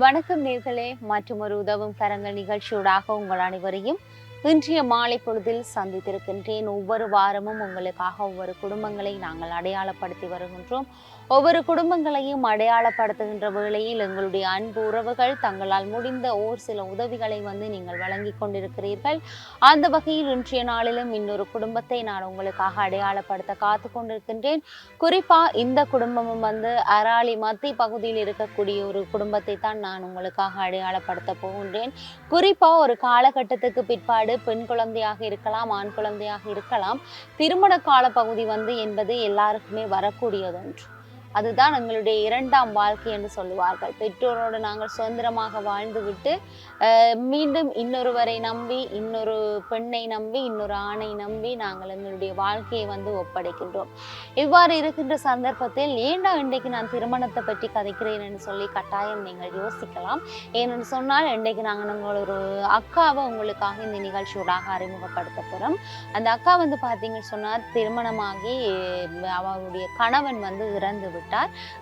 வணக்கம் நேர்களே, மற்றும் ஒரு உதவும் கரங்கள் நிகழ்ச்சியூடாக உங்கள் அனைவரையும் இன்றைய மாலை பொழுதில் சந்தித்திருக்கின்றேன். ஒவ்வொரு வாரமும் உங்களுக்காக ஒவ்வொரு குடும்பங்களை நாங்கள் அடையாளப்படுத்தி வருகின்றோம். ஒவ்வொரு குடும்பங்களையும் அடையாளப்படுத்துகின்ற வேளையில் எங்களுடைய அன்பு உறவுகள் தங்களால் முடிந்த சில உதவிகளை நீங்கள் வழங்கி கொண்டிருக்கிறீர்கள். அந்த வகையில் இன்றைய நாளிலும் இன்னொரு குடும்பத்தை நான் உங்களுக்காக அடையாளப்படுத்த காத்து கொண்டிருக்கின்றேன். குறிப்பா இந்த குடும்பமும் அராலி மத்திய பகுதியில் இருக்கக்கூடிய ஒரு குடும்பத்தை தான் நான் உங்களுக்காக அடையாளப்படுத்த போகின்றேன். குறிப்பா ஒரு காலகட்டத்துக்கு பிற்பாடு பெண் குழந்தையாக இருக்கலாம், ஆண் குழந்தையாக இருக்கலாம், திருமண கால பகுதி என்பது எல்லாருக்குமே வரக்கூடியது ஒன்று. அதுதான் எங்களுடைய இரண்டாம் வாழ்க்கை என்று சொல்லுவார்கள். பெற்றோரோடு நாங்கள் சுதந்திரமாக வாழ்ந்து விட்டு மீண்டும் இன்னொருவரை நம்பி, இன்னொரு பெண்ணை நம்பி, இன்னொரு ஆணை நம்பி நாங்கள் எங்களுடைய வாழ்க்கையை ஒப்படைக்கின்றோம். இவ்வாறு இருக்கின்ற சந்தர்ப்பத்தில் ஏண்டா இன்றைக்கு நான் திருமணத்தை பற்றி கதைக்கிறேன் என்று சொல்லி கட்டாயம் நீங்கள் யோசிக்கலாம். ஏனென்று சொன்னால் இன்றைக்கு நாங்கள் ஒரு அக்காவை உங்களுக்காக இந்த நிகழ்ச்சியோடாக அறிமுகப்படுத்த போகிறோம். அந்த அக்கா பார்த்தீங்கன்னு சொன்னால் திருமணமாகி அவருடைய கணவன் இறந்து விட்டார்.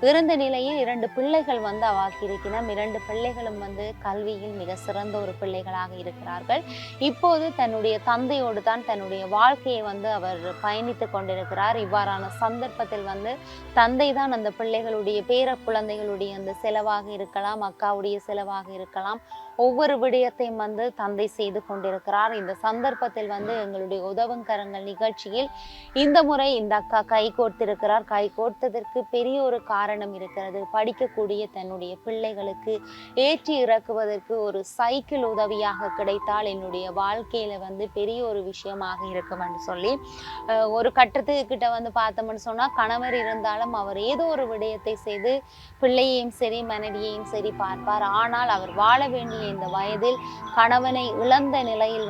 இறந்த நிலையில் 2 பிள்ளைகள் அவாக்கு இருக்கிறோம். 2 பிள்ளைகளும் கல்வியில் மிக சிறந்த ஒரு பிள்ளைகளாக இருக்கிறார்கள். இப்போது தன்னுடைய தந்தையோடு தான் தன்னுடைய வாழ்க்கையை அவர் பயணித்து கொண்டிருக்கிறார். இவ்வாறான சந்தர்ப்பத்தில் தந்தை தான் அந்த பிள்ளைகளுடைய பேர குழந்தைகளுடைய அந்த செலவாக இருக்கலாம், அக்காவுடைய செலவாக இருக்கலாம், ஒவ்வொரு விடயத்தையும் தந்தை செய்து கொண்டிருக்கிறார். இந்த சந்தர்ப்பத்தில் எங்களுடைய உதவுங்கரங்கள் நிகழ்ச்சியில் இந்த முறை இந்த அக்கா கை கோர்த்திருக்கிறார். கை கோர்த்ததற்கு பெரிய ஒரு காரணம் இருக்கிறது. படிக்கக்கூடிய தன்னுடைய பிள்ளைகளுக்கு ஏற்றி இறக்குவதற்கு ஒரு சைக்கிள் உதவியாக கிடைத்தால் என்னுடைய வாழ்க்கையில பெரிய ஒரு விஷயமாக இருக்கும் என்று சொல்லி ஒரு கட்டத்துக்கிட்ட பார்த்தோம்னு சொன்னா கணவர் இருந்தாலும் அவர் ஏதோ ஒரு விடயத்தை செய்து பிள்ளையையும் சரி மனைவியையும் சரி பார்ப்பார். ஆனால் அவர் வாழ வேண்டிய இந்த வயதில் கணவனை இழந்த நிலையில்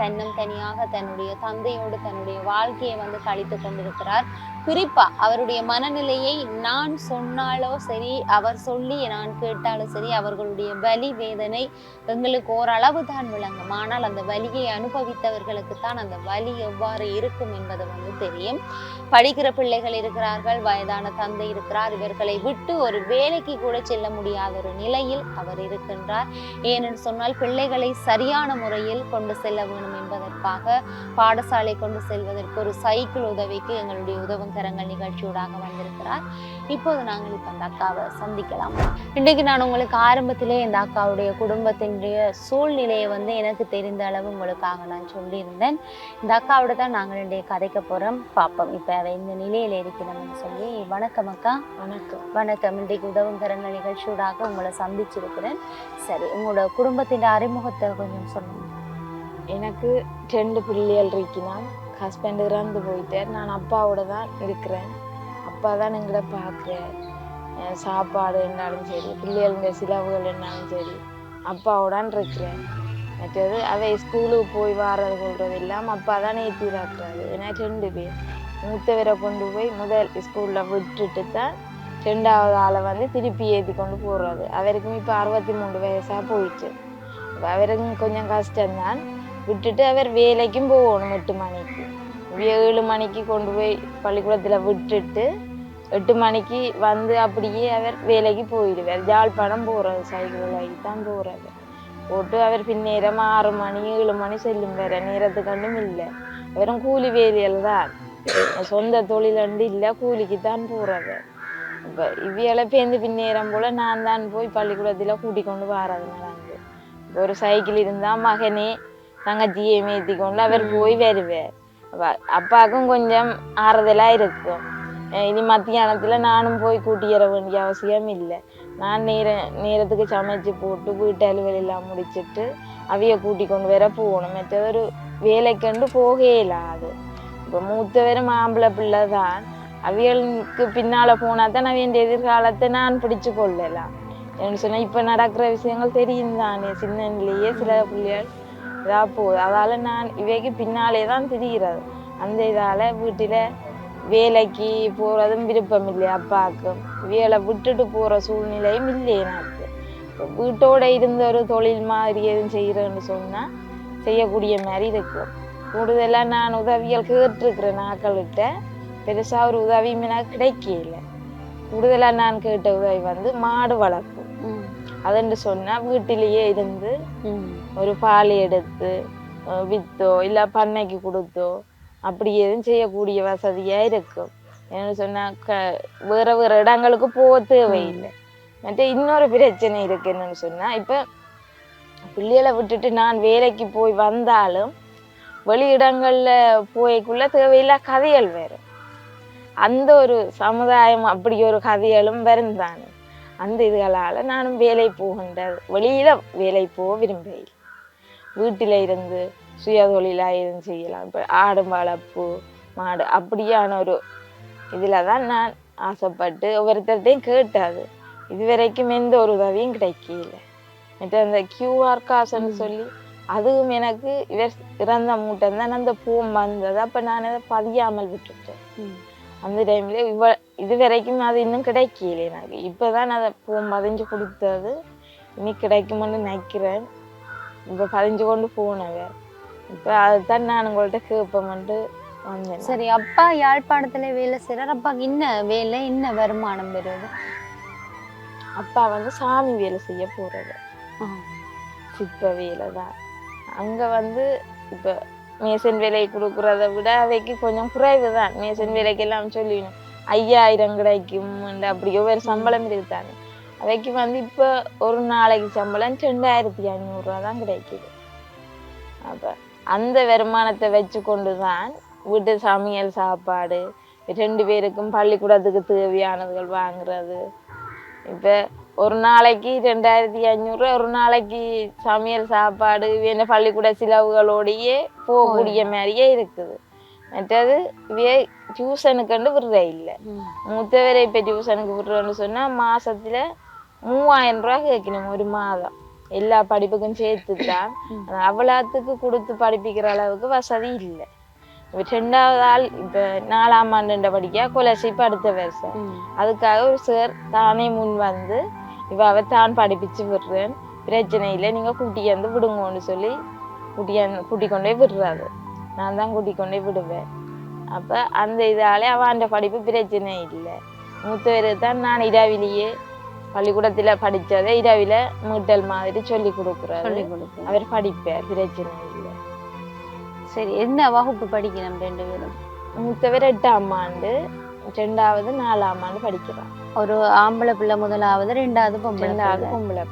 தன்னந்தனியாக தன்னுடைய தந்தையோடு தன்னுடைய வாழ்க்கையை கழித்து கொண்டிருக்கிறார். குறிப்பா அவருடைய மனநிலையை நான் சொன்னாலோ சரி, அவர் சொல்லி நான் கேட்டாலும் சரி, அவர்களுடைய வலி வேதனை எங்களுக்கு ஓரளவு தான் விளங்கும். ஆனால் அந்த வலியை அனுபவித்தவர்களுக்கு தான் அந்த வலி எவ்வாறு இருக்கும் என்பது தெரியும். படிக்கிற பிள்ளைகள் இருக்கிறார்கள், வயதான தந்தை இருக்கிறார். இவர்களை விட்டு ஒரு வேலைக்கு கூட செல்ல முடியாத ஒரு நிலையில் அவர் இருக்கின்றார். ஏனென்று சொன்னால் பிள்ளைகளை சரியான முறையில் கொண்டு செல்ல வேண்டும் என்பதற்காக பாடசாலை கொண்டு செல்வதற்கு ஒரு சைக்கிள் உதவிக்கு எங்களுடைய உதவுங்கரங்கள் நிகழ்ச்சியோடாக வந்திருக்கிறார். இப்போது நாங்கள் அந்த அக்காவை சந்திக்கலாம். இன்றைக்கு நான் உங்களுக்கு ஆரம்பத்திலே இந்த அக்காவுடைய குடும்பத்தினுடைய சூழ்நிலையை எனக்கு தெரிந்த அளவு உங்களுக்காக நான் சொல்லியிருந்தேன். இந்த அக்காவோட தான் நாங்கள் இன்றைய கதைக்க போறோம். பார்ப்போம் இப்ப அவ இந்த நிலையில இருக்கிறோம்னு சொல்லி. வணக்கம் அக்கா. வணக்கம். வணக்கம். இன்றைக்கு உதவுங்கரங்கள் நிகழ்ச்சியோடாக உங்களை சந்திச்சிருக்கிறேன். சரி, உங்களோட குடும்பத்தின் அறிமுகத்தை கொஞ்சம் சொல்லுங்க. எனக்கு 2 பிள்ளைகள் இருக்கினான். ஹஸ்பண்ட் இறந்து போயிட்டார். நான் அப்பாவோட தான் இருக்கிறேன். அப்பா தான் எங்களை பார்க்குறேன். சாப்பாடு என்னாலும் சரி, பிள்ளைகளுங்க சிலவுகள் என்னாலும் சரி, அப்பாவோடான் இருக்கிறேன். மற்றது அவை ஸ்கூலுக்கு போய் வர்றது கொள்வது எல்லாம் அப்பா தான் ஏற்றி இருக்கிறாரு. ஏன்னா 2 பேர். மூத்தவரை கொண்டு போய் முதல் ஸ்கூலில் விட்டுட்டு தான் 2வது ஆளை திருப்பி ஏற்றி கொண்டு போடுறது. அவருக்கும் இப்போ 63 வயசாக போயிடுச்சு. அவருக்கும் கொஞ்சம் கஷ்டம்தான். விட்டுட்டு அவர் வேலைக்கும் போகணும். 8 மணிக்கு 7 மணிக்கு கொண்டு போய் பள்ளிக்கூடத்தில் விட்டுட்டு 8 மணிக்கு அப்படியே அவர் வேலைக்கு போயிடுவார். யாழ்ப்பாணம் போகிறது, சைக்கிள் தான் போகிறது. போட்டு அவர் பின்னேரம் 6 மணி 7 மணி செல்லும் வேற நேரத்துக்கண்டும் இல்லை. வெறும் கூலி வேலையில் தான், சொந்த தொழிலண்டு இல்லை, கூலிக்கு தான் போகிறது. இப்போ இவ்வியலை பேருந்து பின்னேரம் போல் நான் தான் போய் பள்ளிக்கூடத்தில் கூட்டிக் கொண்டு வர்றது நடந்து. இப்போ ஒரு சைக்கிள் இருந்தால் மகனே தங்கச்சியை மேத்தி கொண்டு அவர் போய் வருவார். அப்பாவுக்கும் கொஞ்சம் ஆறுதலாக இருக்கும். இனி மத்தியானத்தில் நானும் போய் கூட்டியற வேண்டிய அவசியம் இல்லை. நான் நேரத்துக்கு சமைச்சு போட்டு வீட்டு அலுவலெல்லாம் முடிச்சுட்டு அவைய கூட்டி கொண்டு வர போகணும். மற்றது ஒரு வேலைக்கண்டு போகவே இல்லாது. இப்போ மூத்தவரும் ஆம்பளை பிள்ளை தான். அவியலுக்கு பின்னால் போனால் தான் அவைய எதிர்காலத்தை நான் பிடிச்சு கொள்ளலாம். என்ன சொன்னால் இப்போ நடக்கிற விஷயங்கள் தெரியும் தானே. சின்ன நிலையே சில பிள்ளைகள் இதாக போகுது. அதால் நான் இவைக்கு பின்னாலே தான் தெரிகிறது. அந்த இதால் வீட்டில் வேலைக்கு போகிறதும் விருப்பம் இல்லை. அப்பாவுக்கும் வேலை விட்டுட்டு போகிற சூழ்நிலையும் இல்லை எனக்கு. வீட்டோடு இருந்த ஒரு தொழில் மாதிரி எதுவும் செய்கிறேன்னு சொன்னால் செய்யக்கூடிய மாதிரி இருக்கும். கூடுதலாக நான் உதவிகள் கேட்டிருக்கிறேன் நாட்கள்கிட்ட. பெருசாக ஒரு உதவியும் எனக்கு கிடைக்கல. கூடுதலாக நான் கேட்ட உதவி மாடு வளர்ப்பு. அதுன்னு சொன்னா வீட்டிலேயே இருந்து ம். ஒரு பால் எடுத்து வித்தோ இல்லை பண்ணைக்கு கொடுத்தோ அப்படி எதுவும் செய்யக்கூடிய வசதியா இருக்கும். என்ன சொன்னா வேற வேற இடங்களுக்கு போக தேவையில்லை. மற்ற இன்னொரு பிரச்சனை இருக்கு என்னன்னு சொன்னா, இப்ப பிள்ளைகளை விட்டுட்டு நான் வேலைக்கு போய் வந்தாலும் வெளியிடங்கள்ல போய்க்குள்ள தேவையில்லா கதைகள் வேற. அந்த ஒரு சமுதாயம் அப்படி ஒரு கதைகளும் வருந்தானே. அந்த இதுகளால நானும் வேலை போகின்றது, வெளியில வேலை போக விரும்புகிறேன். வீட்டில இருந்து சுய தொழிலா எதுவும் செய்யலாம். இப்போ ஆடு வளர்ப்பு, மாடு அப்படியான ஒரு இதில் தான் நான் ஆசைப்பட்டு ஒவ்வொருத்தர்கிட்டையும் கேட்டாது. இதுவரைக்கும் எந்த ஒரு உதவியும் கிடைக்கல. மற்ற அந்த QR காசுன்னு சொல்லி அதுவும் எனக்கு இவர் இறந்த மூட்டம் தான் அந்த பூம் வந்தது. அப்போ நான் அதை பதியாமல் விட்டுட்டேன். அந்த டைம்ல இது வரைக்கும் அது இன்னும் கிடைக்கல எனக்கு. இப்போதான் அதை பூம் பதிஞ்சு கொடுத்தது. இனி கிடைக்கும்னு நினைக்கிறேன். இப்போ பதிஞ்சு கொண்டு போனவ. இப்போ அதுதான் நான் உங்கள்கிட்ட கேட்போம்ட்டு வந்தேன். சரி, அப்பா யாழ்ப்பாணத்துல வேலை செய்யறாரு. அப்பாவுக்கு என்ன வேலை, என்ன வருமானம் பெறுவது? அப்பா வந்து சாமி வேலை செய்ய போறது, சிற்ப வேலை தான். அங்க வந்து இப்போ மேசன் வேலை கொடுக்குறத விட அவைக்கு கொஞ்சம் குறைவு தான். மேசன் வேலைக்கு எல்லாம் சொல்லிடணும் 5000 கிடைக்கும் அப்படி ஒவ்வொரு சம்பளம் இருக்குதாங்க. அவைக்கு வந்து இப்போ ஒரு நாளைக்கு சம்பளம் 2500 ரூபா தான் கிடைக்குது. அப்போ அந்த வருமானத்தை வச்சு கொண்டு தான் வீட்டு சமையல் சாப்பாடு 2 பேருக்கும் பள்ளிக்கூடத்துக்கு தேவையானதுகள் வாங்குறது. இப்போ ஒரு நாளைக்கு 2500, ஒரு நாளைக்கு சமையல் சாப்பாடு வேண பள்ளிக்கூட செலவுகளோடையே போகக்கூடிய மாதிரியே இருக்குது. மற்றது டியூஷனுக்கு விடுற இல்லை. மூத்தவரை இப்போ டியூஷனுக்கு விடுறோன்னு சொன்னால் மாசத்துல 3000 ரூபா கேட்கணும் ஒரு மாதம். எல்லா படிப்புக்கும் சேர்த்துதான். அவ்வளோத்துக்கு கொடுத்து படிப்பிக்கிற அளவுக்கு வசதி இல்லை. இப்போ 2வது ஆள் இப்போ 4ஆம் ஆண்டு படிக்க கொலர்ஷிப் அடுத்த வருஷம். அதுக்காக ஒரு சார் தானே முன் வந்து இவ தான் படிப்பிச்சு விடுறேன், பிரச்சனை இல்லை, நீங்க கூட்டிக்கு வந்து விடுங்கன்னு சொல்லி கூட்டி கொண்டே விடுறாரு. நான் தான் கூட்டி கொண்டே விடுவேன். அப்ப அந்த இதாலே அவன் படிப்பு பிரச்சனை இல்லை. மூத்தவரு தான் நான் இரவிலேயே பள்ளிக்கூடத்துல படிச்சதை இரவில மீட்டல் மாதிரி சொல்லி கொடுக்குறாரு. அவர் படிப்பார், பிரச்சனை இல்லை. சரி, என்ன வகுப்பு படிக்கணும் 2 பேரும்? மூத்தவர் 8ஆம் ஆண்டு, 2வது 4ஆம் ஆண்டு படிக்கிறான். ஒரு ஆம்பளை பிள்ளை 1வது, 2வது பொம்பளை பிள்ளை.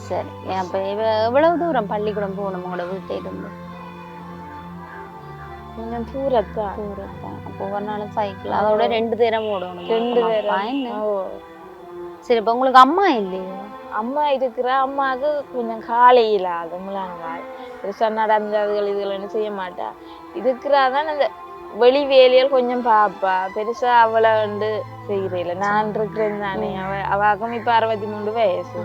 சரி, அப்ப எவ்வளவு தூரம் பள்ளிக்கூடம் போகணும் உங்களோட வீட்டை இருந்து? கொஞ்சம் தூரத்தான். அப்போ ஒரு நாள் சைக்கிள், அதோட 2 நேரம் ஓடணும். 2 நேரம். சரி, இப்ப உங்களுக்கு அம்மா இல்லையா? அம்மா இருக்கிற. அம்மாவுக்கு கொஞ்சம் காலையில அது முழங்கால் பெருசா நடந்ததுகள் இதுகள் செய்ய மாட்டா. இருக்கிறாதான் அந்த வெளி வேலையில் கொஞ்சம் பாப்பா. பெருசா அவளை வந்து செய்கிறீல. நான் இருக்கிறேன் தானே. அவாக்கும் இப்ப 63 வயசு.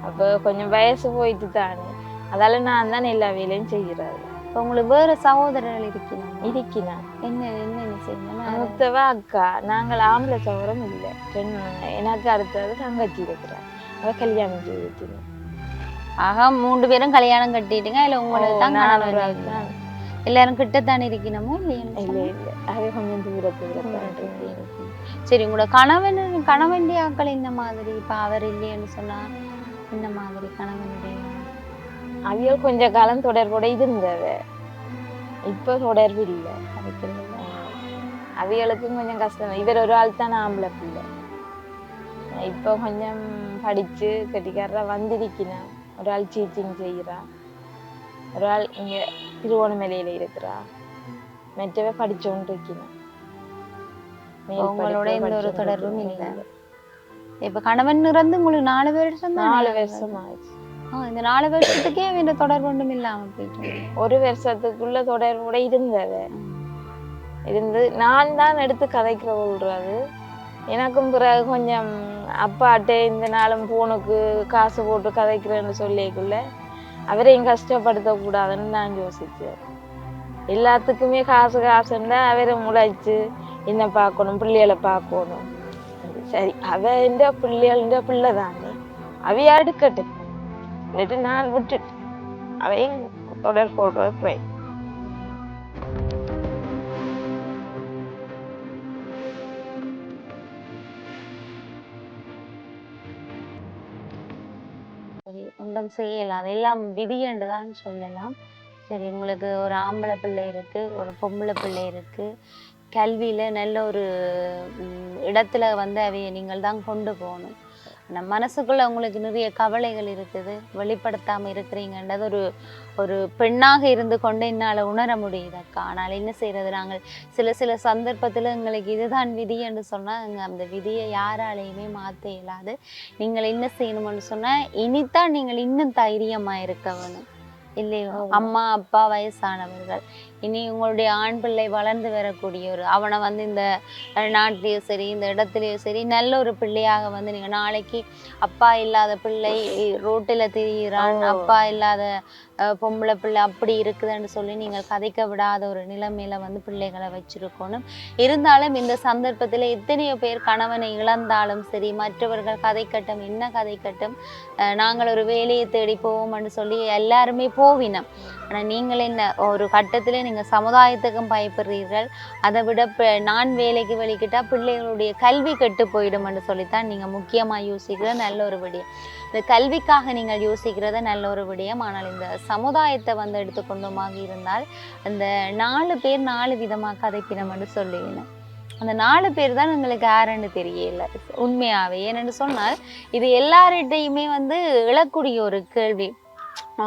அப்போ கொஞ்சம் வயசு போயிட்டு தானே. அதால நான் தான் எல்லா வேலையும் செய்கிறாரு. இப்போ உங்களுக்கு வேற சகோதரர்கள் இருக்கிறான். என்ன செய்யணும்? மூத்தவ அக்கா. நாங்கள் ஆம்பளை சகோதரம் இல்லை. எனக்கு அடுத்தது தங்கச்சி இருக்கிறார். அவ கல்யாணம் செய்துட்டீங்க. ஆக 3 பேரும் கல்யாணம் கட்டிட்டுங்க. இல்லை உங்களுக்கு தான் எல்லாரும் கிட்டத்தானே இருக்கணுமோ இல்லையா? இல்லை இல்லை, அது கொஞ்சம் தூரத்துல. சரி, உங்களோட கணவன் ஆக்கள் இந்த மாதிரி இப்ப அவர் இல்லைன்னு சொன்னா இந்த மாதிரி கணவனுடைய அவியல் கொஞ்ச காலம் தொடர்போட இருந்தவ. இப்ப தொடர்பு இல்லை. அவியலுக்கும் கொஞ்சம் கஷ்டம். இவர் ஒரு ஆள் தான் ஆம்பளை பிள்ளை. இப்ப கொஞ்சம் படிச்சு கட்டிக்காரா வந்திருக்கிறா. ஒரு ஆள் டீச்சிங் செய்கிறா. ஒரு ஆள் இங்க திருவோணமலையில இருக்கிறா. மற்றவ படிச்சோன்னு இருக்கிறான். உங்களோட எந்த ஒரு தொடர்பும் இல்லை. இப்ப கணவன் இறந்து உங்களுக்கு 4 வருஷம்? 4 வருஷம் ஆயிடுச்சு. இந்த 4 வருஷத்துக்கே இந்த தொடர்பு ஒன்றும் இல்லாம போயிட்டு? 1 வருஷத்துக்குள்ள தொடர்போட இருந்தவ இருந்து நான் தான் எடுத்து கதைக்கிற விடுறது. எனக்கும் பிறகு கொஞ்சம் அப்பாட்டே இந்த நாளும் போனுக்கு காசு போட்டு கதைக்கிறேன்னு சொல்லிக்குள்ள அவரையும் கஷ்டப்படுத்தக்கூடாதுன்னு நான் யோசிச்சேன். எல்லாத்துக்குமே காசுன்னா அவரை முளைச்சு என்ன பார்க்கணும், பிள்ளைகளை பார்க்கணும். சரி, அவ பிள்ளை தானே, அவையா எடுக்கட்டும். நான் விட்டுட்டு அவையும் தொடர் போடுறேன். சரி, ஒன்றும் செய்யலாம், அதெல்லாம் விதி என்று தான் சொல்லலாம். சரி, உங்களுக்கு ஒரு ஆம்பளை பிள்ளை இருக்கு, ஒரு பொம்பளை பிள்ளை இருக்கு, கல்வியில நல்ல ஒரு இடத்துல வந்து அவைய நீங்கள் தான் கொண்டு போகணும். ஆனா மனசுக்குள்ள உங்களுக்கு நிறைய கவலைகள் இருக்குது, வெளிப்படுத்தாம இருக்கிறீங்கன்றது ஒரு ஒரு பெண்ணாக இருந்து கொண்டு என்னால உணர முடியுது அக்கா. ஆனால் என்ன செய்யறது, நாங்கள் சில சில சந்தர்ப்பத்துல எங்களுக்கு இதுதான் விதி என்று சொன்னா அந்த விதியை யாராலையுமே மாத்த இயலாது. நீங்கள் என்ன செய்யணும்னு சொன்னா, இனித்தான் நீங்கள் இன்னும் தைரியமா இருக்க வேணும் இல்லையோ. அம்மா அப்பா வயசானவர்கள், இனி உங்களுடைய ஆண் பிள்ளை வளர்ந்து வரக்கூடியவர், அவனை வந்து இந்த நாட்டிலேயோ சரி இந்த இடத்துலையோ சரி நல்ல ஒரு பிள்ளையாக வந்து நீங்க நாளைக்கு அப்பா இல்லாத பிள்ளை ரோட்டில் திரியிறான், அப்பா இல்லாத பொம்பளை பிள்ளை அப்படி இருக்குதுன்னு சொல்லி நீங்கள் கதைக்க விடாத ஒரு நிலைமையில வந்து பிள்ளைகளை வச்சிருக்கணும். இருந்தாலும் இந்த சந்தர்ப்பத்தில் எத்தனையோ பேர் கணவனை இழந்தாலும் சரி, மற்றவர்கள் கதைக்கட்டும் என்ன கதைக்கட்டும், நாங்கள் ஒரு வேலையை தேடி போவோம்னு சொல்லி எல்லாருமே போவினோம். ஆனால் நீங்கள் என்ன ஒரு கட்டத்தில் நீங்கள் சமுதாயத்துக்கும் பயப்படுறீர்கள். அதை விட நான் வேலைக்கு வெளிக்கிட்டா பிள்ளைகளுடைய கல்வி கெட்டு போயிடும்னு சொல்லித்தான் நீங்கள் முக்கியமாக யோசிக்கிற நல்ல ஒரு விடயம். இந்த கல்விக்காக நீங்கள் யோசிக்கிறத நல்ல ஒரு விடயம். ஆனால் இந்த சமுதாயத்தை வந்து எடுத்துக்கொண்டுமாக இருந்தால் அந்த 4 பேர் 4 விதமாக கதைப்பினம்னு சொல்லுவேன். அந்த 4 பேர் தான் எங்களுக்கு யாருன்னு தெரியல உண்மையாவே. ஏன்னு சொன்னால் இது எல்லார்கிட்டையுமே வந்து எழக்கூடிய ஒரு கேள்வி.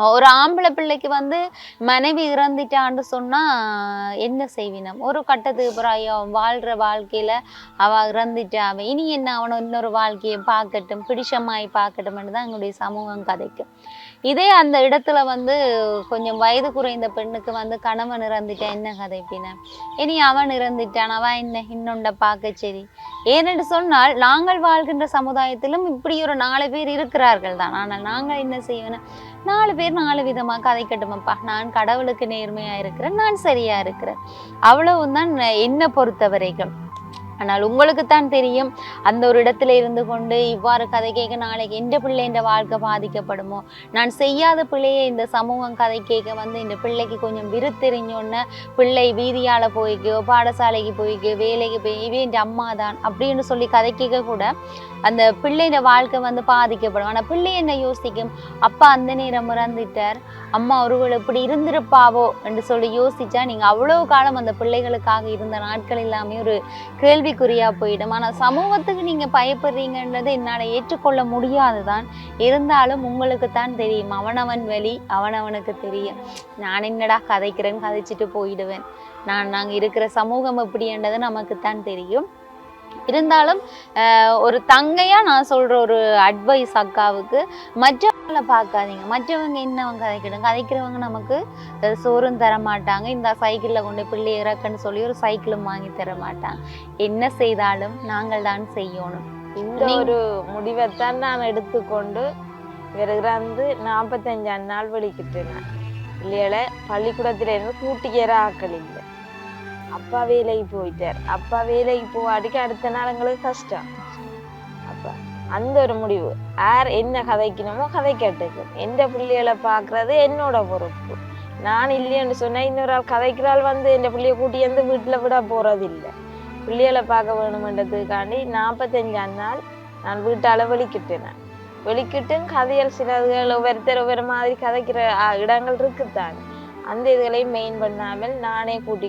ஒரு ஆம்பளை பிள்ளைக்கு வந்து மனைவி இறந்துட்டான்னு சொன்னா என்ன செய்வினம், ஒரு கட்டத்துக்கு பிறகு ஐயோ வாழ்ற வாழ்க்கையில அவ இறந்துட்டா, அவன் இனி என்ன அவனை இன்னொரு வாழ்க்கையை பார்க்கட்டும் பிடிச்சமாய் பார்க்கட்டும்னு தான் எங்களுடைய சமூகம் கதைக்கும். இதே அந்த இடத்துல வந்து கொஞ்சம் வயது குறைந்த பெண்ணுக்கு வந்து கணவன் இறந்துட்டா என்ன கதைப்பின, இனி அவன் இறந்துட்டான் அவன் என்ன இன்னொண்ட பார்க்க சரி. ஏனென்று சொன்னால் நாங்கள் வாழ்கின்ற சமுதாயத்திலும் இப்படி ஒரு 4 பேர் இருக்கிறார்கள் தான். ஆனால் நாங்கள் என்ன செய்யணும், 4 பேர் 4 விதமா கதைக்கட்டுமப்பா, நான் கடவுளுக்கு நேர்மையா இருக்கிறேன், நான் சரியா இருக்கிறேன், அவ்வளவுதான் என்னை பொறுத்த வரைக்கும். ஆனால் உங்களுக்கு தான் தெரியும், அந்த ஒரு இடத்துல இருந்து கொண்டு இவ்வாறு கதை கேட்க நாளைக்கு எந்த பிள்ளை இந்த வாழ்க்கை பாதிக்கப்படுமோ, நான் செய்யாத பிள்ளையை இந்த சமூகம் கதை கேட்க வந்து இந்த பிள்ளைக்கு கொஞ்சம் விருத்தெறிஞ்சோன்னு பிள்ளை வீதியால போய்க்கோ பாடசாலைக்கு போய்க்கோ வேலைக்கு போய் இவே இந்த அம்மா தான் அப்படின்னு சொல்லி கதை கேட்க கூட அந்த பிள்ளையோட வாழ்க்கை வந்து பாதிக்கப்படும். ஆனால் பிள்ளை என்ன யோசிக்கும், அப்பா அந்த நேரம் இறந்துட்டார், அம்மா ஒருவேளை இப்படி இருந்திருப்பாவோ என்று சொல்லி யோசிச்சா நீங்க அவ்வளவு காலம் அந்த பிள்ளைகளுக்காக இருந்த நாட்கள் எல்லாமே ஒரு கேள்விக்குறியா போயிடும். ஆனால் சமூகத்துக்கு நீங்க பயப்படுறீங்கன்றது என்னால் ஏற்றுக்கொள்ள முடியாதுதான். இருந்தாலும் உங்களுக்கு தான் தெரியும், அவனவன் வழி அவனவனுக்கு தெரியும். நான் என்னடா கதைக்கிறேன்னு கதைச்சிட்டு போயிடுவேன், நாங்கள் இருக்கிற சமூகம் எப்படின்றது நமக்கு தான் தெரியும். இருந்தாலும் ஒரு தங்கையா நான் சொல்ற ஒரு அட்வைஸ் அக்காவுக்கு, மற்றவங்களை பார்க்காதீங்க, மற்றவங்க என்னவங்க கதைக்கிறவங்க நமக்கு சோறும் தர மாட்டாங்க, இந்த சைக்கிளில் கொண்டு பிள்ளை இறக்குன்னு சொல்லி ஒரு சைக்கிளும் வாங்கி தர மாட்டாங்க. என்ன செய்தாலும் நாங்கள் தான் செய்யணும். இந்த ஒரு முடிவைத்தான் நான் எடுத்துக்கொண்டு பிறகு 45 நாள் வெளிக்கிட்டேன். இல்லையால பள்ளிக்கூடத்துல இருந்து கூட்டிக்கிற ஆக்கள் இல்லை, அப்பா வேலைக்கு போயிட்டார், அப்பா வேலைக்கு போவாடிக்கு அடுத்த நாள் எங்களுக்கு கஷ்டம். அப்ப அந்த ஒரு முடிவு யார் என்ன கதைக்கணுமோ கதை கேட்டுக்கும். எந்த பிள்ளைகளை பார்க்கறது என்னோட பொறுப்பு. நான் இல்லைன்னு சொன்னா இன்னொரு ஆள் கதைக்கிறாள் வந்து என் பிள்ளைய கூட்டி வந்து வீட்டுல விட போறது இல்லை. பிள்ளைகளை பார்க்க வேணுமென்றதுக்காண்டி 45 நாள் நான் வீட்டால வெளிக்கிட்டேன். வெளிக்கிட்டு கதையல் சிலர்கள் ஒவ்வொரு மாதிரி கதைக்கிற இடங்கள் இருக்குத்தான். அந்த இதுகளையும் மெயின் பண்ணாமல் நானே கூட்டி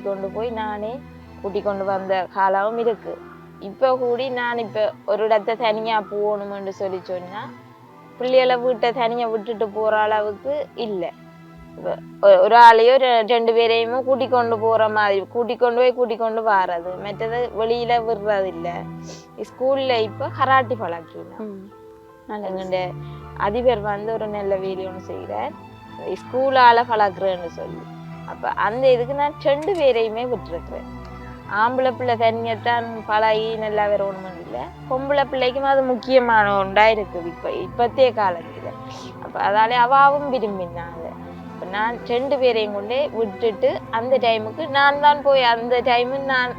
கொண்டு வந்த காலமும் இருக்கு. இப்போ கூடி நான் இப்போ ஒரு இடத்த தனியா போகணும்னு சொல்லி சொன்னா பிள்ளைகளை வீட்டை தனியா விட்டுட்டு போற அளவுக்கு இல்லை. ஒரு ஆளையோ 2 பேரையுமோ கூட்டி கொண்டு போற மாதிரி கூட்டி கொண்டு வர்றது, மற்றது வெளியில விடுறது இல்லை. ஸ்கூல்ல இப்போ கராட்டி பழக்கினோம். எங்கண்ட அதிபர் வந்து ஒரு நல்ல வேலை ஒன்று செய்கிறார், ஸ்கூலால பழக்கிறேன்னு சொல்லி. அப்ப அந்த இதுக்கு நான் 2 பேரையுமே விட்டுருக்குறேன். ஆம்பளை பிள்ளை தனியத்தான் பழகி நல்லா வரணும்னு இல்லை, பொம்பளை பிள்ளைக்கும் அது முக்கியமான ஒன்றா இருக்குது இப்பத்திய காலத்துல. அப்ப அதாலே அவாவும் விரும்பினாங்க. இப்போ நான் 2 பேரையும் கொண்டே விட்டுட்டு அந்த டைமுக்கு நான் தான் போய் அந்த டைமு நான்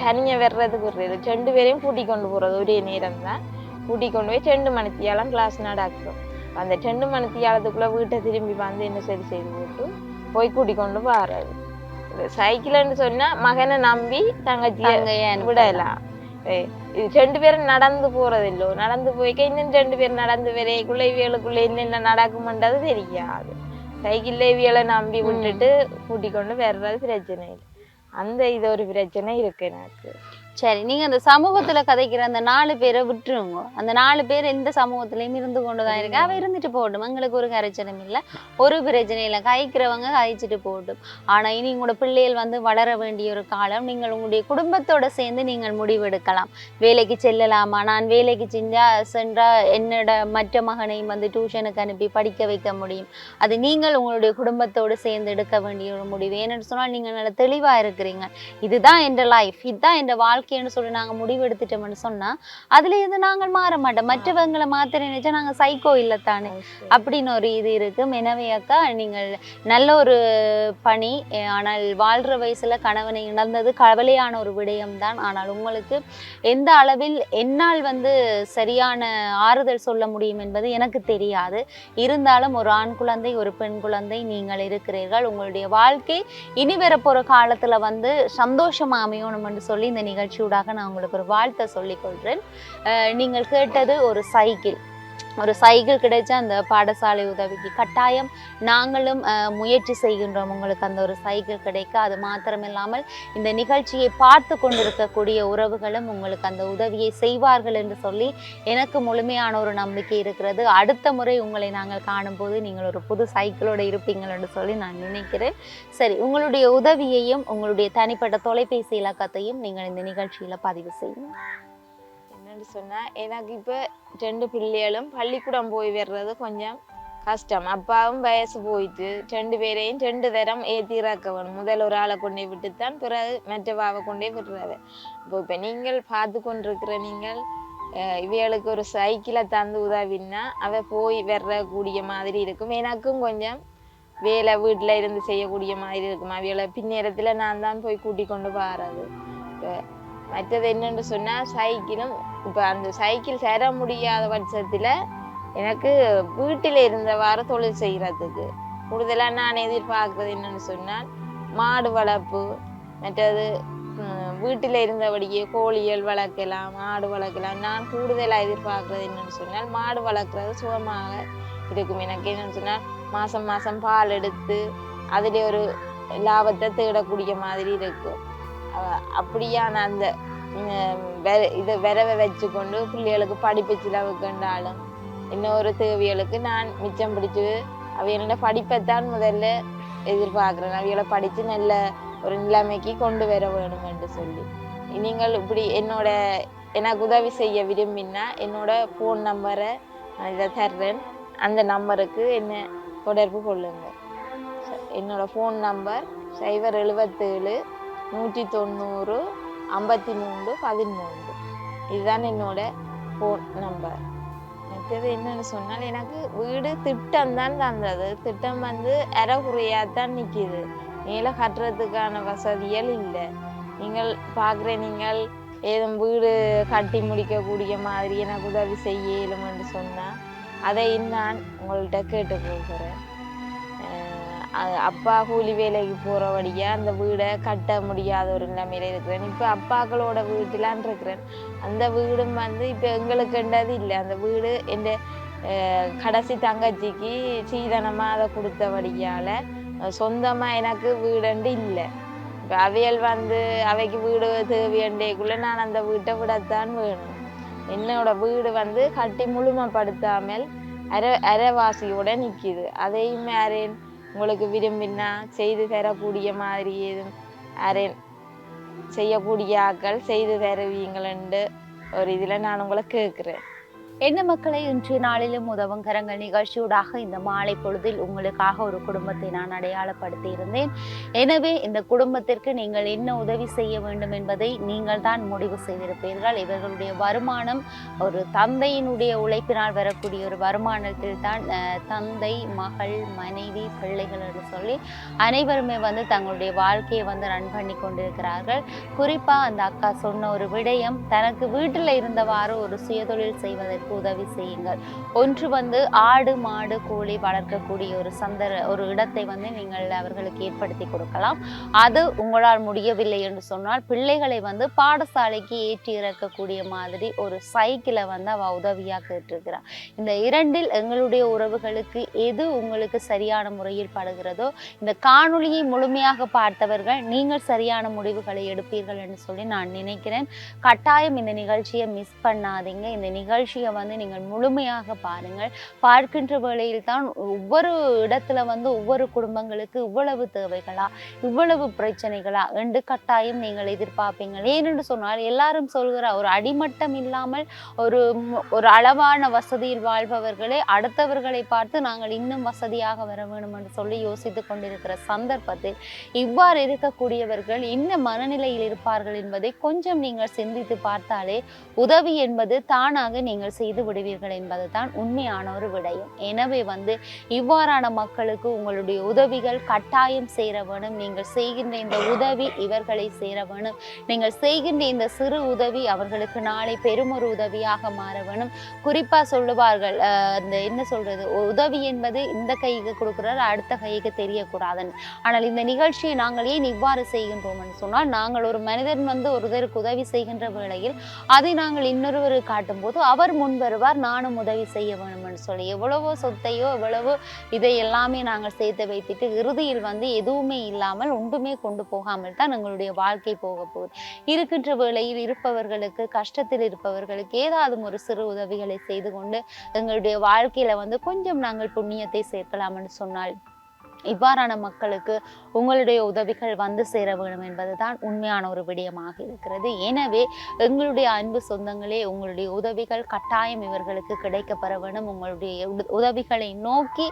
தனியா வர்றதுக்கு விடுறது, 2 பேரையும் கூட்டி கொண்டு போறது ஒரே நேரம் தான். கூட்டி கொண்டு போய் 2 மணித்தியாலம் கிளாஸ் நடக்கும். அந்த 2 மணித்தியாலத்துக்குள்ள வீட்டை திரும்பி வந்து என்ன சரி செய்து போட்டு போய் கூட்டி கொண்டு வர்றது. சைக்கிள்னு சொன்னா மகனை நம்பி தங்கச்சியை விடலாம். இது 2 பேரும் நடந்து போறதில்லோ, நடந்து போய்க்க இன்னும் 2 பேர் நடந்து வரைக்குள்ள இவியலுக்குள்ள என்னென்ன நடக்கும்ன்றது தெரியாது. சைக்கிள்ல இவியலை நம்பி விட்டுட்டு கூட்டிக் கொண்டு வர்றது பிரச்சனை இல்லை. அந்த இது ஒரு பிரச்சனை இருக்கு எனக்கு. சரி, நீங்க அந்த சமூகத்துல கதைக்கிற அந்த 4 பேரை விட்டுருங்க. அந்த 4 பேர் எந்த சமூகத்திலயும் இருந்து கொண்டுதான் இருக்கு. அவ இருந்துட்டு போகட்டும், எங்களுக்கு ஒரு கரைச்சலும் இல்லை, ஒரு பிரச்சனை இல்லை. கதைக்கிறவங்க கதைச்சிட்டு போகட்டும். ஆனா இனி உங்களோட பிள்ளைகள் வந்து வளர வேண்டிய ஒரு காலம். நீங்கள் உங்களுடைய குடும்பத்தோட சேர்ந்து நீங்கள் முடிவெடுக்கலாம். வேலைக்கு செல்லலாமா, நான் வேலைக்கு சென்றா என்னோட மற்ற மகனையும் வந்து டியூஷனுக்கு அனுப்பி படிக்க வைக்க முடியும். அது நீங்கள் உங்களுடைய குடும்பத்தோடு சேர்ந்து எடுக்க வேண்டிய ஒரு முடிவு. ஏன்னு சொன்னால் நீங்கள் நல்ல தெளிவா இருக்கிறீங்க. இதுதான் என் லைஃப், இதுதான் என் வாழ்க்கைன்னு சொல்லி நாங்க முடிவு எடுத்துட்டோம்னு சொன்னா அதுல இருந்து நாங்கள் மாற மாட்டோம். மற்றவங்களை மாத்த நினைச்சா நாங்க சைக்கோ இல்லத்தானே அப்படின்னு ஒரு இது இருக்கு. எனவே அக்கா, நீங்கள் நல்ல ஒரு பணி. ஆனால் வாழ்ற வயசுல கணவனை இழந்தது கவலையான ஒரு விடயம்தான். ஆனால் உங்களுக்கு எந்த அளவில் என்னால் வந்து சரியான ஆறுதல் சொல்ல முடியும் என்பது எனக்கு தெரியாது. இருந்தாலும் ஒரு ஆண் குழந்தை, ஒரு பெண் குழந்தை நீங்கள் இருக்கிறீர்கள். உங்களுடைய வாழ்க்கை இனி வரப்போற காலத்துல வந்து சந்தோஷமா அமையணும் என்று சொல்லி இந்த நிகழ்ச்சியூடாக நான் உங்களுக்கு ஒரு வாழ்த்தை சொல்லிக் கொள்கிறேன். நீங்கள் கேட்டது ஒரு சைக்கிள் கிடைச்சா அந்த பாடசாலை உதவிக்கு கட்டாயம் நாங்களும் முயற்சி செய்கின்றோம் உங்களுக்கு அந்த ஒரு சைக்கிள் கிடைக்க. அது மாத்திரமில்லாமல் இந்த நிகழ்ச்சியை பார்த்து கொண்டிருக்கக்கூடிய உறவுகளும் உங்களுக்கு அந்த உதவியை செய்வார்கள் என்று சொல்லி எனக்கு முழுமையான ஒரு நம்பிக்கை இருக்கிறது. அடுத்த முறை உங்களை நாங்கள் காணும்போது நீங்கள் ஒரு புது சைக்கிளோடு இருப்பீங்கள் என்று சொல்லி நான் நினைக்கிறேன். சரி, உங்களுடைய உதவியையும் உங்களுடைய தனிப்பட்ட தொலைபேசி இலக்கத்தையும் நீங்கள் இந்த நிகழ்ச்சியில பதிவு செய்யுங்க. என்னன்னு சொன்னா, எனக்கு இப்போ 2 பிள்ளைகளும் பள்ளிக்கூடம் போய் வர்றது கொஞ்சம் கஷ்டம். அப்பாவும் வயசு போயிட்டு 2 பேரையும் 2 தரம் ஏற்றி இறக்க வேணும். முதல் ஒரு ஆளை கொண்டே விட்டுத்தான் பிறகு மற்றவாவை கொண்டே விடுறது. இப்போ நீங்கள் பார்த்து கொண்டிருக்கிற நீங்கள் இவைகளுக்கு ஒரு சைக்கிளை தந்து உதவினா அவ போய் வர்றக்கூடிய மாதிரி இருக்கும். எனக்கும் கொஞ்சம் வேலை வீட்டில் இருந்து செய்யக்கூடிய மாதிரி இருக்கும். அவைகளை பின்னேரத்தில் நான் தான் போய் கூட்டி கொண்டு வர்றது. மற்றது என்னென்னு சொன்னால், சைக்கிளும் இப்போ அந்த சைக்கிள் சேர முடியாத பட்சத்தில் எனக்கு வீட்டில் இருந்தவாறு தொழில் செய்கிறதுக்கு கூடுதலாக நான் எதிர்பார்க்குறது என்னென்னு சொன்னால், மாடு வளர்ப்பு, மற்றது வீட்டில் இருந்தபடியே கோழிகள் வளர்க்கலாம், மாடு வளர்க்கலாம். நான் கூடுதலாக எதிர்பார்க்குறது என்னென்னு சொன்னால், மாடு வளர்க்குறது சுகமாக இருக்கும். எனக்கு என்னென்னு சொன்னால், மாதம் மாதம் பால் எடுத்து அதில் ஒரு லாபத்தை தேடக்கூடிய மாதிரி இருக்கும். அப்படியான அந்த இதை விரவை வச்சு கொண்டு பிள்ளைகளுக்கு படிப்பு செலவு கண்டாலும் இன்னொரு தேவைகளுக்கு நான் மிச்சம் பிடிச்சி அவையோட படிப்பைத்தான் முதல்ல எதிர்பார்க்குறேன். அவைகளை படித்து நல்ல ஒரு நிலைமைக்கு கொண்டு வர வேணும் என்று சொல்லி, நீங்கள் இப்படி எனக்கு உதவி செய்ய விரும்பினா என்னோட ஃபோன் நம்பரை நான் இதை தர்றேன். அந்த நம்பருக்கு என்ன தொடர்பு கொள்ளுங்க. என்னோட ஃபோன் நம்பர் 077 190 53 13. இதுதான் என்னோட ஃபோன் நம்பர். மற்றது என்னன்னு சொன்னால், எனக்கு வீடு திட்டம் தான் தந்தது. திட்டம் வந்து அரைகுறையாத்தான் நிற்கிது. மேலே கட்டுறதுக்கான வசதிகள் இல்லை. நீங்கள் பார்க்குற நீங்கள் ஏதும் வீடு கட்டி முடிக்கக்கூடிய மாதிரி எனக்கு உதவி செய்யலும்னு சொன்னால் அதை நான் உங்கள்கிட்ட கேட்டுக்கொள்கிறேன். அப்பா கூலி வேலைக்கு போகிறபடியாக அந்த வீடை கட்ட முடியாத ஒரு நிலைமையில இருக்கிறேன். இப்போ அப்பாக்களோட வீட்டிலான் இருக்கிறேன். அந்த வீடும் வந்து இப்போ எங்களுக்குன்றது இல்லை. அந்த வீடு என் கடைசி தங்கச்சிக்கு சீதனமாக அதை கொடுத்தபடியால் சொந்தமாக எனக்கு வீடுண்டு இல்லை. இப்போ அவையல் வந்து அவைக்கு வீடு தேவையண்டேக்குள்ளே நான் அந்த வீட்டை விடத்தான் வேணும். என்னோட வீடு வந்து கட்டி முழுமைப்படுத்தாமல் அரைவாசியோட நிற்கிது. அதையும் யாரேன் உங்களுக்கு விரும்பினா செய்து தரக்கூடிய மாதிரி ஏதும் யாரேன் செய்யக்கூடிய ஆக்கள் செய்து தருவீங்களேன்னு ஒரு இதில் நான் உங்களை கேட்குறேன். என்ன மக்களை, இன்றைய நாளிலும் உதவும் கரங்கள் நிகழ்ச்சியூடாக இந்த மாலை பொழுதில் உங்களுக்காக ஒரு குடும்பத்தை நான் அடையாளப்படுத்தி இருந்தேன். எனவே இந்த குடும்பத்திற்கு நீங்கள் என்ன உதவி செய்ய வேண்டும் என்பதை நீங்கள் தான் முடிவு செய்திருப்பீர்கள். இவர்களுடைய வருமானம் ஒரு தந்தையினுடைய உழைப்பினால் வரக்கூடிய ஒரு வருமானத்தில் தான் தந்தை, மகள், மனைவி, பிள்ளைகள் என்று சொல்லி அனைவருமே வந்து தங்களுடைய வாழ்க்கையை வந்து ரன் பண்ணி கொண்டிருக்கிறார்கள். குறிப்பாக அந்த அக்கா சொன்ன ஒரு விடயம், தனக்கு வீட்டில் இருந்தவாறு ஒரு சுயதொழில் செய்வதற்கு அவர்களுக்கு உதவி செய்யுங்கள். ஒன்று ஆடு மாடு கோழி வளர்க்கக்கூடிய ஒரு இடத்தை நீங்கள் அவர்களுக்கு ஏற்படுத்தி கொடுக்கலாம். அது உங்களால் முடியவில்லை என்று சொன்னால் பிள்ளைகளை பாடசாலைக்கு ஏற்றி இறக்கக்கூடிய மாதிரி ஒரு சைக்கிளை அவ உதவியா கேட்டிருக்கிறார். இந்த இரண்டில் எங்களுடைய உறவுகளுக்கு எது உங்களுக்கு சரியான முறையில் படுகிறதோ, இந்த காணொளியை முழுமையாக பார்த்தவர்கள் நீங்கள் சரியான முடிவுகளை எடுப்பீர்கள் என்று சொல்லி நான் நினைக்கிறேன். கட்டாயம் இந்த நிகழ்ச்சியை மிஸ் பண்ணாதீங்க. இந்த நிகழ்ச்சியை நீங்கள் முழுமையாக பாருங்கள். பார்க்கின்ற வேளையில் தான் ஒவ்வொரு இடத்துல ஒவ்வொரு குடும்பங்களுக்கு இவ்வளவு தேவைகளா, இவ்வளவு பிரச்சனைகளா என்று கட்டாயம் நீங்கள் எதிர்பார்ப்பீங்க. ஏனென்று சொன்னால் எல்லாரும் சொல்கிற ஒரு அடிமட்டம் இல்லாமல் ஒரு அளவான வசதியில் வாழ்பவர்களே அடுத்தவர்களை பார்த்து நாங்கள் இன்னும் வசதியாக வர வேண்டும் என்று சொல்லி யோசித்துக் கொண்டிருக்கிற சந்தர்ப்பத்தில் இவ்வாறு இருக்கக்கூடியவர்கள் இன்ன மனநிலையில் இருப்பார்கள் என்பதை கொஞ்சம் நீங்கள் சிந்தித்து பார்த்தாலே உதவி என்பது தானாக நீங்கள் செய்து விடுவீர்கள் என்பது தான் உண்மையான ஒரு விடயம். எனவே இவ்வாறான மக்களுக்கு உங்களுடைய உதவிகள் கட்டாயம் சேர வேணும். நீங்கள் செய்கின்ற இந்த உதவி இவர்களை சேர வேணும். நீங்கள் செய்கின்ற இந்த சிறு உதவி அவர்களுக்கு நாளை பெருமொரு உதவியாக மாற வேணும். குறிப்பா சொல்லுவார்கள், அந்த என்ன சொல்றது, உதவி என்பது இந்த கைக்கு கொடுக்கிறார் அடுத்த கைக்கு தெரியக்கூடாதுன்னு. ஆனால் இந்த நிகழ்ச்சியை நாங்கள் ஏன் இவ்வாறு செய்கின்றோம் என்று சொன்னால், நாங்கள் ஒரு மனிதன் ஒருவருக்கு உதவி செய்கின்ற வேளையில் அதை நாங்கள் இன்னொருவருக்கு காட்டும் போது அவர் முன் வருவார், நானும் உதவி செய்ய வேண்டும் என்று சொல்லி. எவ்வளவோ சொத்தையோ எவ்வளவோ இதை எல்லாமே நாங்கள் சேர்த்து வைத்துட்டு இறுதியில் எதுவுமே இல்லாமல் ஒன்றுமே கொண்டு போகாமல் தான் எங்களுடைய வாழ்க்கை போக போகுது. இருக்கின்ற வேளையில் இருப்பவர்களுக்கு, கஷ்டத்தில் இருப்பவர்களுக்கு ஏதாவது ஒரு சிறு உதவிகளை செய்து கொண்டு எங்களுடைய வாழ்க்கையில கொஞ்சம் நாங்கள் புண்ணியத்தை சேர்க்கலாம் என்று சொன்னால் இவ்வாறான மக்களுக்கு உங்களுடைய உதவிகள் சேர வேண்டும் என்பதுதான் உண்மையான ஒரு விடயமாக இருக்கிறது. எனவே எங்களுடைய அன்பு சொந்தங்களே, உங்களுடைய உதவிகள் கட்டாயம் இவர்களுக்கு கிடைக்கப்பெற வேண்டும். உங்களுடைய உதவிகளை நோக்கி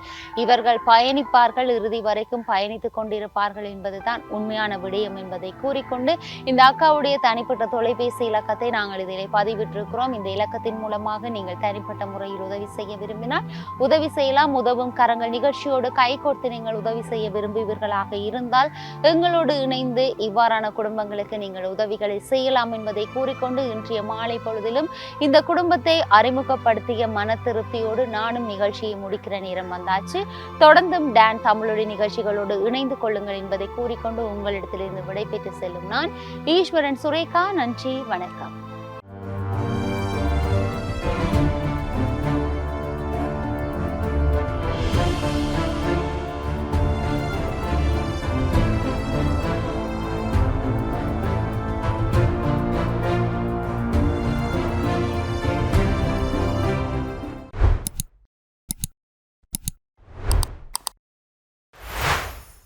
இவர்கள் பயணிப்பார்கள், இறுதி வரைக்கும் பயணித்துக் கொண்டிருப்பார்கள் என்பதுதான் உண்மையான விடயம் என்பதை கூறிக்கொண்டு இந்த அக்காவுடைய தனிப்பட்ட தொலைபேசி இலக்கத்தை நாங்கள் இதிலே பதிவிட்டிருக்கிறோம். இந்த இலக்கத்தின் மூலமாக நீங்கள் தனிப்பட்ட முறையில் உதவி செய்ய விரும்பினால் உதவி செய்யலாம். உதவும் கரங்கள் நிகழ்ச்சியோடு கைகோர்த்து நீங்கள் உதவி செய்ய விரும்புவீர்களாக இருந்தால் எங்களோடு இணைந்து இவ்வாறான குடும்பங்களுக்கு நீங்கள் உதவிகளை செய்யலாம் என்பதை கூறிக்கொண்டு இன்றைய மாலை பொழுதிலும் இந்த குடும்பத்தை அறிமுகப்படுத்திய மன திருப்தியோடு நானும் நிகழ்ச்சியை முடிக்கிற நேரம் வந்தாச்சு. தொடர்ந்தும் டான் தமிழொலி நிகழ்ச்சிகளோடு இணைந்து கொள்ளுங்கள் என்பதை கூறிக்கொண்டு உங்களிடத்திலிருந்து விடைபெற்று செல்லும் நான் ஈஸ்வரன் சுரேகா. நன்றி, வணக்கம்.